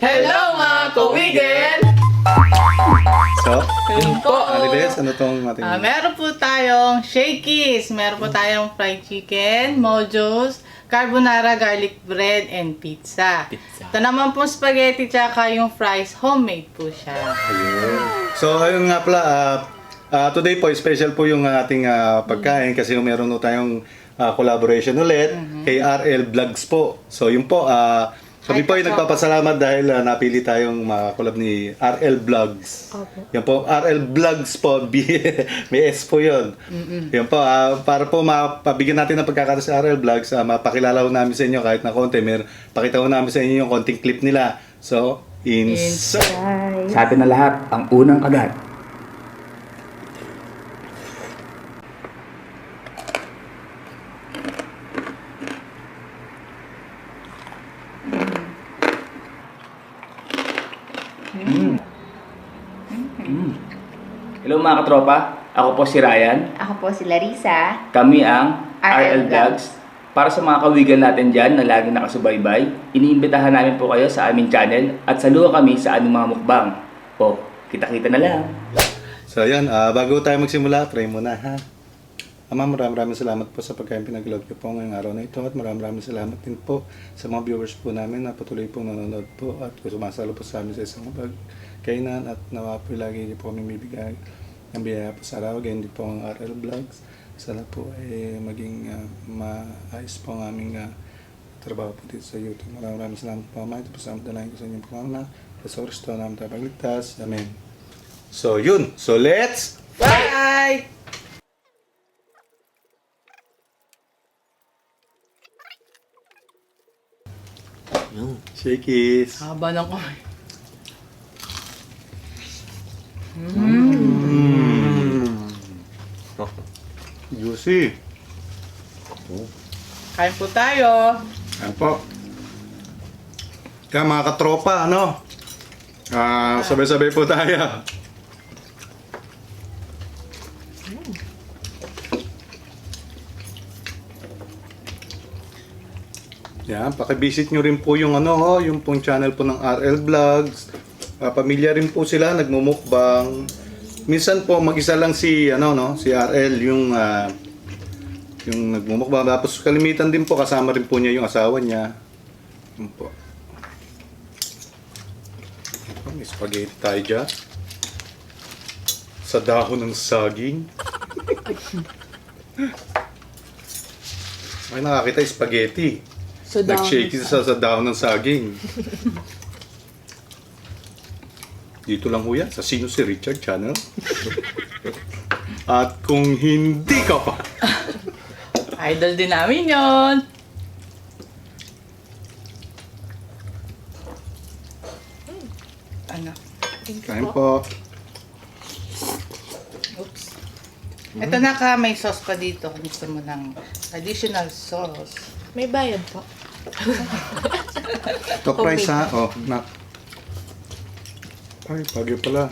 Hello mga kawigin! So, Yun po. Alibes, ano tong ating... Meron po tayong shakies, meron po tayong fried chicken, mojos, carbonara, garlic bread, and pizza. Ito naman po spaghetti tsaka yung fries, homemade po siya. Ayun. So, ayun nga pala, today po, special po yung ating pagkain kasi meron po tayong collaboration ulit kay RL Vlogs po. So, yun po, kami po ay nagpapasalamat dahil napili tayong collab ni RL Vlogs. Opo. Yan po, RL Vlogs po, may S po yun. Yan po, para po mapabigyan natin ng pagkakataon sa RL Vlogs, mapakilala ko namin sa inyo kahit na konti, pakita ko namin sa inyo yung konting clip nila. So, insert! Sa atin na lahat, ang unang kagat. Hello mga katropa, ako po si Ryan. Ako po si Larissa. Kami ang RL RL Vlogs. Para sa mga kawigan natin dyan na laging nakasubaybay, iniimbitahan namin po kayo sa aming channel at saluhan kami sa aming mga mukbang. O, kita-kita na lang. So ayan, bago tayo magsimula, pray muna ha. Ama, maraming salamat po sa pagkain pinag-load ko po ngayong araw na ito at maraming salamat din po sa mga viewers po namin na patuloy pong nanonood po at sumasalo po sa amin sa isang pagkainan at nawa po lagi niyo po kami bibigay ng biyaya po sa araw. Ganyan din po ang RL Vlogs. Sana po ay maging maayos po ang aming trabaho po dito sa YouTube. Maraming salamat po Ama. Ito po sa dalangin ko sa inyong pangangna. Sa oras to namin tayo pagligtas. Amen. So yun. So let's Bye! shakies. Haba ng kamay. Juicy. Kain po tayo. Ayan po. Kaya mga katropa, ano? Sabay-sabay po tayo. Yan, pakivisit nyo rin po yung yung pong channel po ng RL Vlogs. Pamilya rin po sila, nagmumukbang. Minsan po mag-isa lang si si RL yung nagmumukbang. Tapos kalimitan din po kasama rin po niya yung asawa niya. Yun po. May spaghetti tayo dyan. Sa dahon ng saging. May nakakita yung spaghetti. Nag-shake sa dahon ng saging. Dito lang ho yan, sa Sino si Richard channel. At kung hindi ka pa, Idol din namin yon. Ano? kain po. Oops. Ito na ka, may sauce pa dito. Kung gusto mo ng additional sauce. May bayad po. Ito price ha. Oh, na. Ay, bagay pala.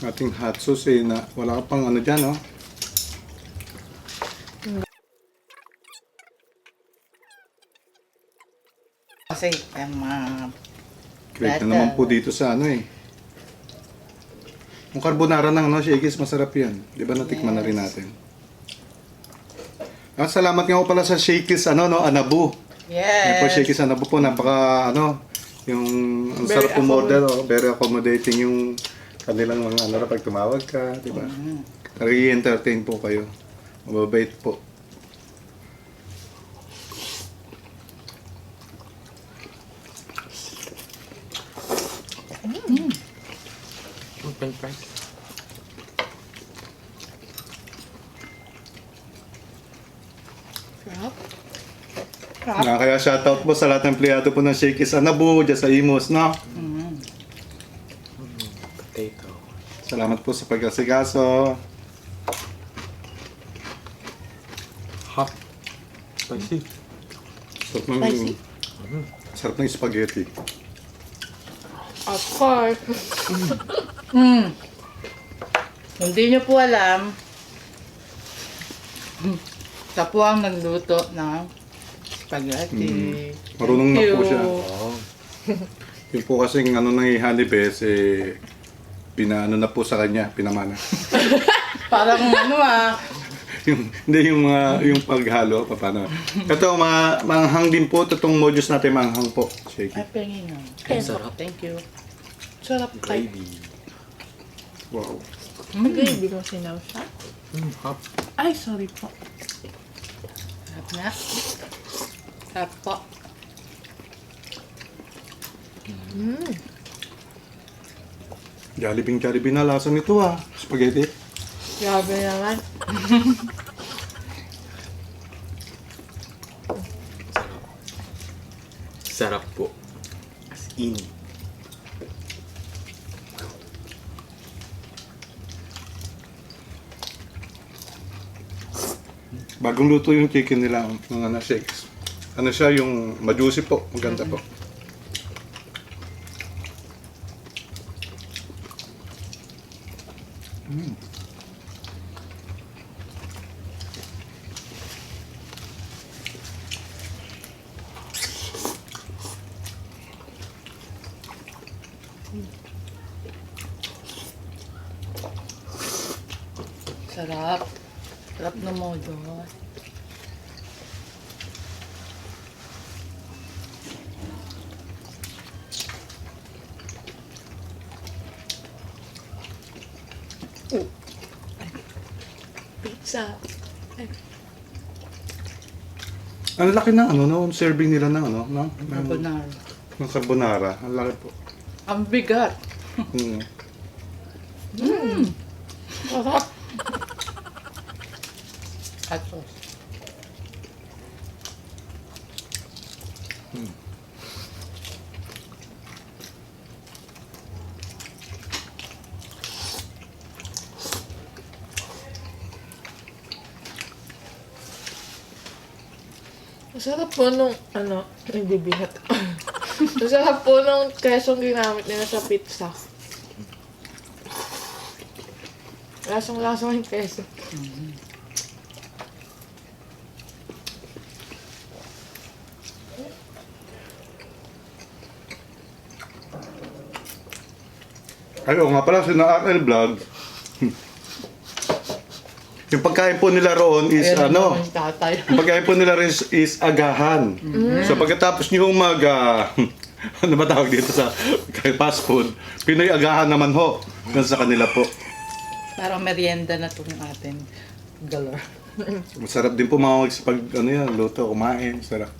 Ating hot sauce na wala ka pang dyan, oh. Kasi, mga... Great na naman po dito sa Yung carbonara ng shakies, masarap yan. Di ba natikman na rin natin? Salamat nga po pala sa shakies, Anabu. Yan po, Yes! shakies Anabu po, napaka, yung ang Very sarap umorder, very accommodating yung kanilang mga pag tumawag ka, di ba? I-entertain po kayo. Mababait po. Open price. Sarap. Kaya shoutout po sa lahat ng empleyado po ng shakies Anabu, dyan sa Imos, no? Potato. Salamat po sa pag-asikaso. Hot. Spicy. Sarap ng, sarap ng spaghetti. Of course. Hindi nyo po alam, siya po ang nagluto ng spaghetti. Marunong na po siya. Yung po kasing ano ng Honey Best, pinaano na po sa kanya, pinamana. Parang ano Hindi yung paghalo, paano. Ito, manghang din po. Itong modules natin manghang po. Shaky. Ay, pengin na. Ang sarap. Thank you. Sarap kay. Gravy. Wow. Gravy mo sinawsa? Hop. Ay, sorry po. Sarap na. Sarap po. Jollibee na lasa nito Spaghetti. Grabe naman. Sarap po. As in. Bagong luto yung chicken nila, mga shakes. Ano siya, yung majusi po. Maganda po. Sarap. Sarap na modo. Pizza. Ang laki ng serving nila ng Carbonara. ng carbonara. Ang laki po. Ang bigat. Mm. Sarap. At sauce. Masarap po nung, nagbibigat. Masarap po nung kesong ginamit nila sa pizza. Lasang-lasang yung keso. Ay, oo nga pala, sina RL Vlog. Yung pagkain po nila roon is Ayan na naman yung tatay. yung pagkain po nila rin is agahan. So pagkatapos nyo ano ba tawag dito sa fast food, Pinoy agahan naman ho. Yan sa kanila po. Parang merienda na itong atin. Galor. Masarap din po mga pag luto, kumain, sarap.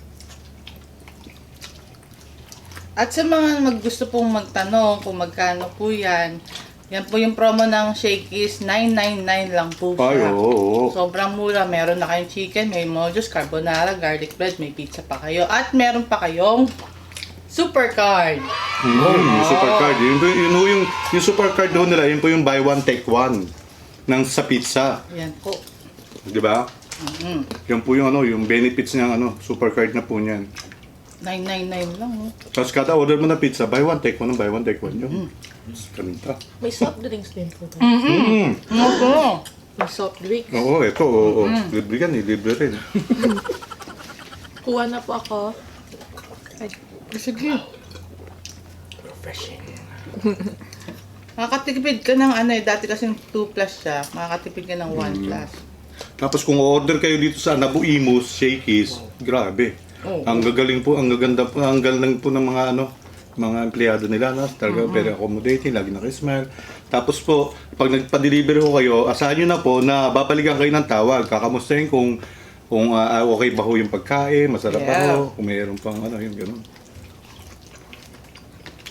At sa mga gusto pong magtanong kung magkano po yan, yan po yung promo ng Shakey's, 999 lang po Ay, siya. oo. Sobrang mura. Meron na kayong chicken, may mojos, carbonara, garlic bread, may pizza pa kayo. At meron pa kayong super card. Yung super card. Yung super card doon nila, yun po yung buy one, take one ng sa pizza. Yan po. Di ba? Yan po yung yung benefits ng super card na po niyan. 999 lang. Oh. Tapos kada order mo na pizza, buy one, take one, buy one, take one yun. Ganda. May soft drinks din po. Opo. May soft drinks. Oo, ito, oo. Libre yan libre rin. Kuha na po ako. Sige. Refreshing. Makakatipid ka ng dati kasing 2 plus siya. Makakatipid ka ng 1 plus. Tapos kung order kayo dito sa Nabu Imus, Shakey's, grabe. Oo. Ang gagaling po, ang gaganda po, ang galing po ng mga mga empleyado nila, talaga very accommodating, lagi naka-smile. Tapos po, pag nagpa-deliver ko kayo, asahan nyo na po na babalikan kayo ng tawag, kakamustahin kung okay ba ho yung pagkain, masarap ba ho, kung mayroon pang yung gano'n.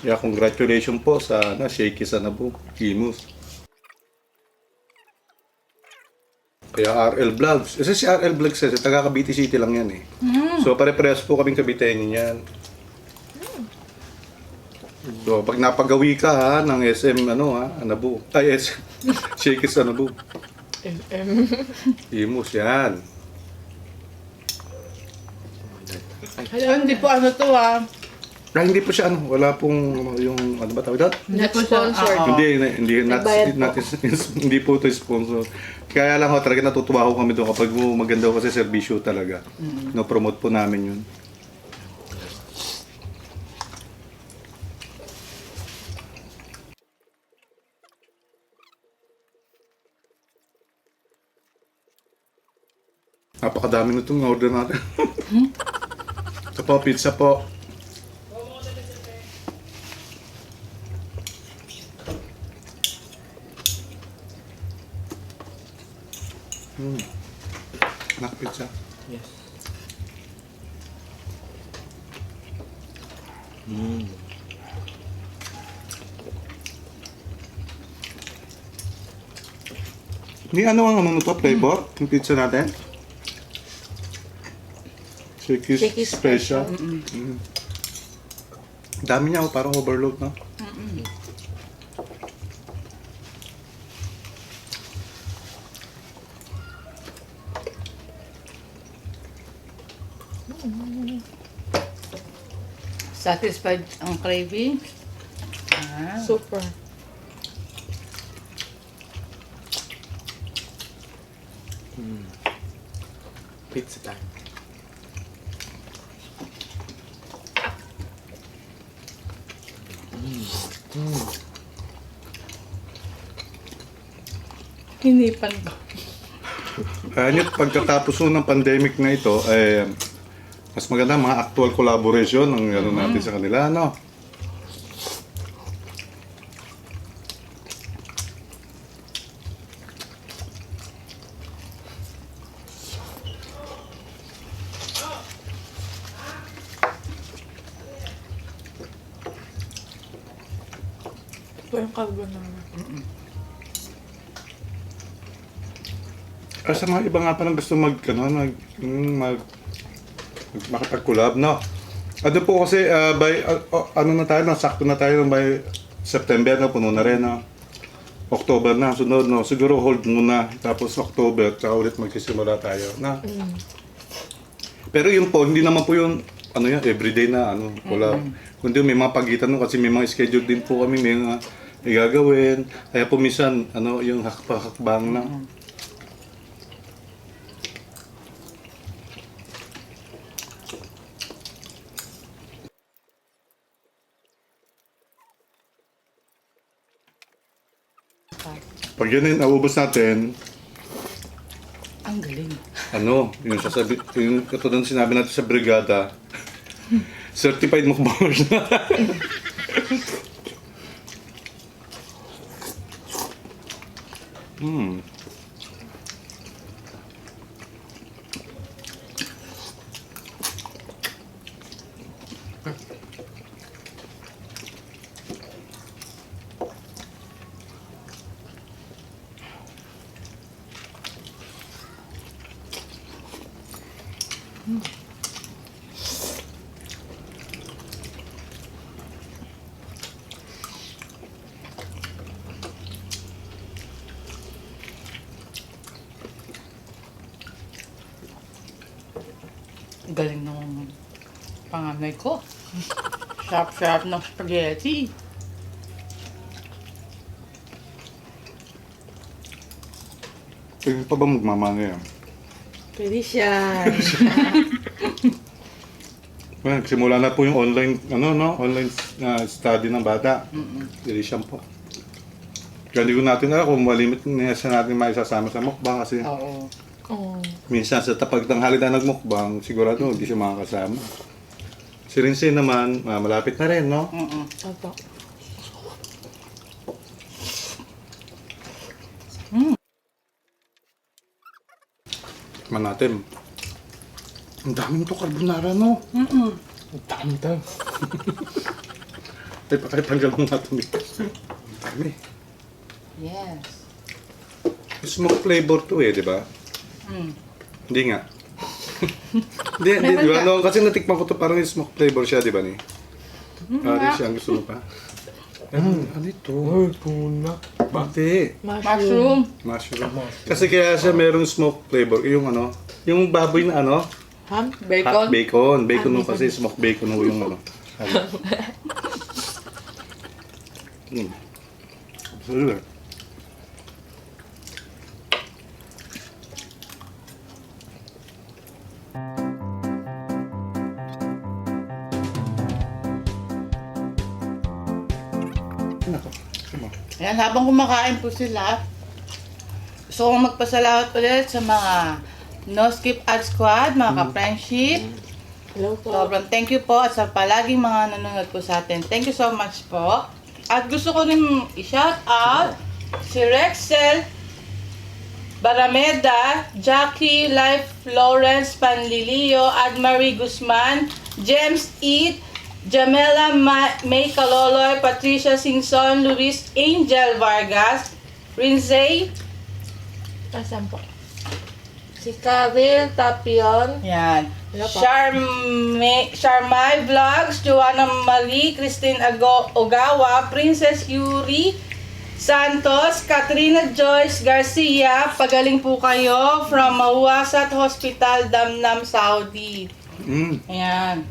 Yeah, congratulations po sa Shakey's sa Nabu Imus. Kaya RL Vlogs. Kasi si RL Vlogs kasi taga Cavite City lang yan eh. So pare-parehas po kaming Caviteño yan. So pag napagawi ka ng SM Anabu. Ay SM Shakey's Anabu. Imus yan. Hindi po to Hindi po siya wala pong yung ba tawag doon? Hindi po siya Sponsored. Hindi po ito sponsor. Kaya lang talaga natutuwa ko kami doon kapag maganda kasi serbisyo talaga. No promote po namin yun. Napakadami na itong order natin. Ito po, pizza po. Nak pizza. Yes. Ni ano ang ano to, flavor? Yung pizza natin? Shakey's Shakey's Special. Special. Dami niya, oh, parang overload, no? Satisfied ang craving? Ah. Super. Pizza time. Hinipan ko. Kaya nyo, pagkatapos ho ng pandemic na ito, mas maganda mga actual collaboration ang gano'n natin sa kanila, no? Ito yung carbonara. Sa mga iba nga palang gusto makipag-collab, no? Ano po kasi, ano na tayo, sakto na tayo by September na, puno na rin, no? October na, sunod, no? Siguro hold muna, tapos October, tsaka ulit magsisimula tayo, na? Pero yun po, hindi naman po yung, ano yan, everyday na, collab. Kundi may mga pagitan, no? Kasi may mga schedule din po kami, may mga igagawin. Kaya po minsan, yung hakbang na. Pag yun naubos natin, Ang galing. yung katulad ng sinabi natin sa brigada, certified mukbangers na. Galing ng panganay ko. Sharp-sharp ng spaghetti. Pwede pa ba magmamana yan? Pwede siya. Well, simula na po yung online, online study ng bata. Dili siyang po. Kaya hindi ko natin alam kung malimit na siya natin maisasama sa mukbang kasi Oo. Oh. minsan sa tapag tanghali na nagmukbang, sigurado hindi siya makakasama. Si Rinse naman, malapit na rin, no? Opo. Tikman natin. Ang daming to carbonara, no? Ang dami daw. Ay, pakitanggal mo nga ito. Ang dami. Yes. Smoke flavor to di ba? Hindi nga. Hindi, di ba? No, kasi natikman ko to parang yung smoke flavor siya, di ba ni? Parang siya, ang gusto mo pa. Ano ito? Ay, tuna. Hindi. Mushroom. Mushroom. Kasi kaya siya merong smoke flavor. Yung baboy na Ham? Bacon. bacon. Bacon mo kasi, smoke bacon mo yung Absolutely. Ayan, habang kumakain po sila, gusto kong magpasalamat ulit sa mga No Skip Ad Squad, mga ka-friendship. Hello po. Sobrang thank you po at sa palaging mga nanonood po sa atin. Thank you so much po. At gusto ko rin i-shout out si Rexel Barameda, Jackie Life, Lawrence Panlilio, Admarie Guzman, James Eat, Jamela May Caloloy, Patricia Singson, Luis Angel Vargas, Rinzay, Asan po? Si Karil Tapion. yan. Hello po. Charmay Vlogs, Joanna Marie, Christine Ogawa, Princess Yuri Santos, Katrina Joyce Garcia, pagaling po kayo from Mawasat Hospital, Damnam, Saudi. Ayan.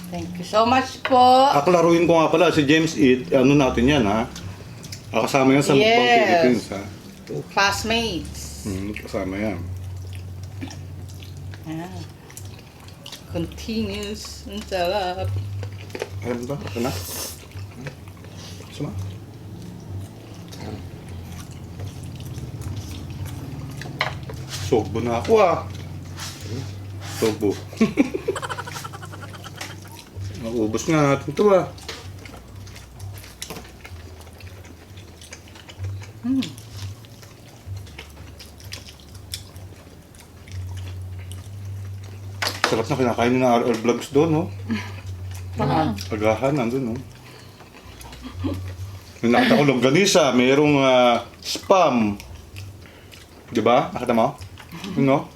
Thank you so much po. Aklaruin ko nga pala, si James Eat, ano natin yan ha? Kasama yan sa Mukbang Yes. Philippines ha? Classmates. Kasama yan. Ayan. Continuous. Ang sarap. Alam ba? Ito na? Suma? Sobo na ako ah. Sobo. Naubos nga natin ito ah. Sarap na kinakain ng RL Vlogs doon, no? Agahan, nandun, no? May nakita ko longganisa, mayroong spam. Di ba? Nakita mo? Yun, no?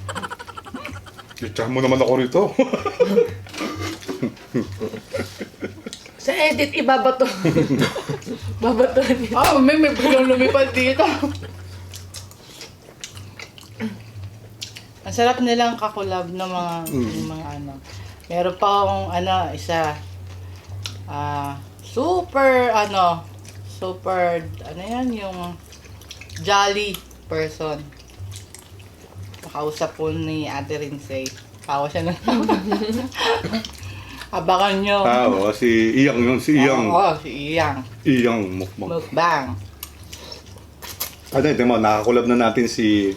Itsahan mo naman ako rito. Sa edit, ibabato. Babato niya. May biglang lumipad dito. Ang sarap nilang kakulab ng yung mga ano. Meron pa akong isa. Super yan, yung jolly person. Nakausap po ni Ate Rinsay. Tawa siya ng abangan nyo. Oo, si Iyang yun, si Iyang. Oo, si Iyang. Iyang mukbang. Mukbang. Ito mo, nakakulab na natin si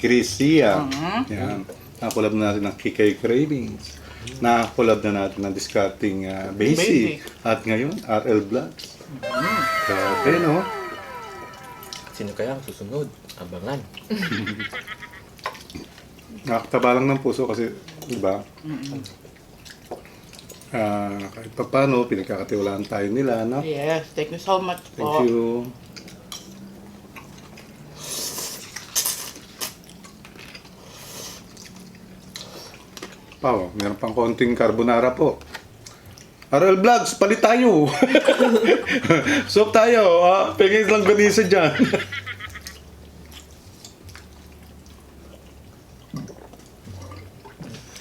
Chris Iyang. Mhm. Yan. Nakakulab na natin ng Kikay Cravings. Nakakulab na natin ng Discarding Basic. At ngayon, RL Vlogs. Grabe, no? Sino kaya ang susunod? Abangan. Nakakataba lang ng puso kasi, di ba? Kahit pa paano, pinagkakatiwalaan tayo nila, no? Yes, thank you so much po. Thank you. Pao, meron pang konting carbonara po. RL Vlogs, palit tayo. Soup tayo. Pengis lang ganisa dyan.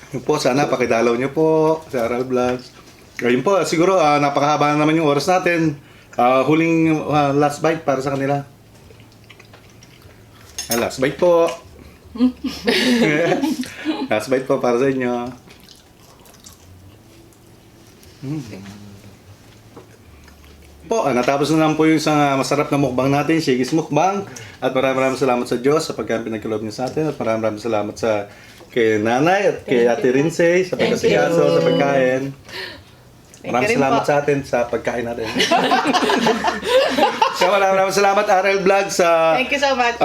Yun po, sana pakidalaw niyo po sa RL Vlogs. Ayun po, siguro napakahaba na naman yung oras natin. Huling last bite para sa kanila. Last bite po. Last bite po para sa inyo. Po, natapos na naman po yung isang masarap na mukbang natin, Shakey's Mukbang. At maraming salamat sa Diyos sa pagkain pinagkaloob niya sa atin. At maraming salamat sa kay Nanay at kay Ate Rinsay sa pagkasigaso, sa pagkain. Maraming salamat sa atin sa pagkain natin. So, maraming salamat RL Vlogs sa Thank you so much.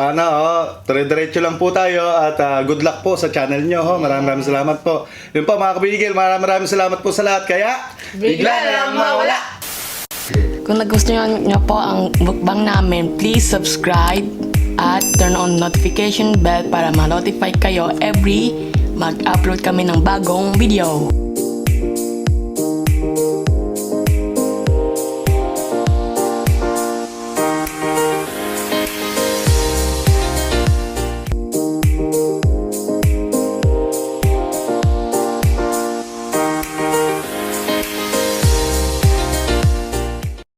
dire-diretso lang po tayo at good luck po sa channel nyo. Maraming salamat po. Yun po mga kabigil, maraming salamat po sa lahat. Kaya, Bigla na lang mawala. Kung nagustuhan nyo po ang mukbang namin, please subscribe at turn on notification bell para ma-notify kayo every mag-upload kami ng bagong video.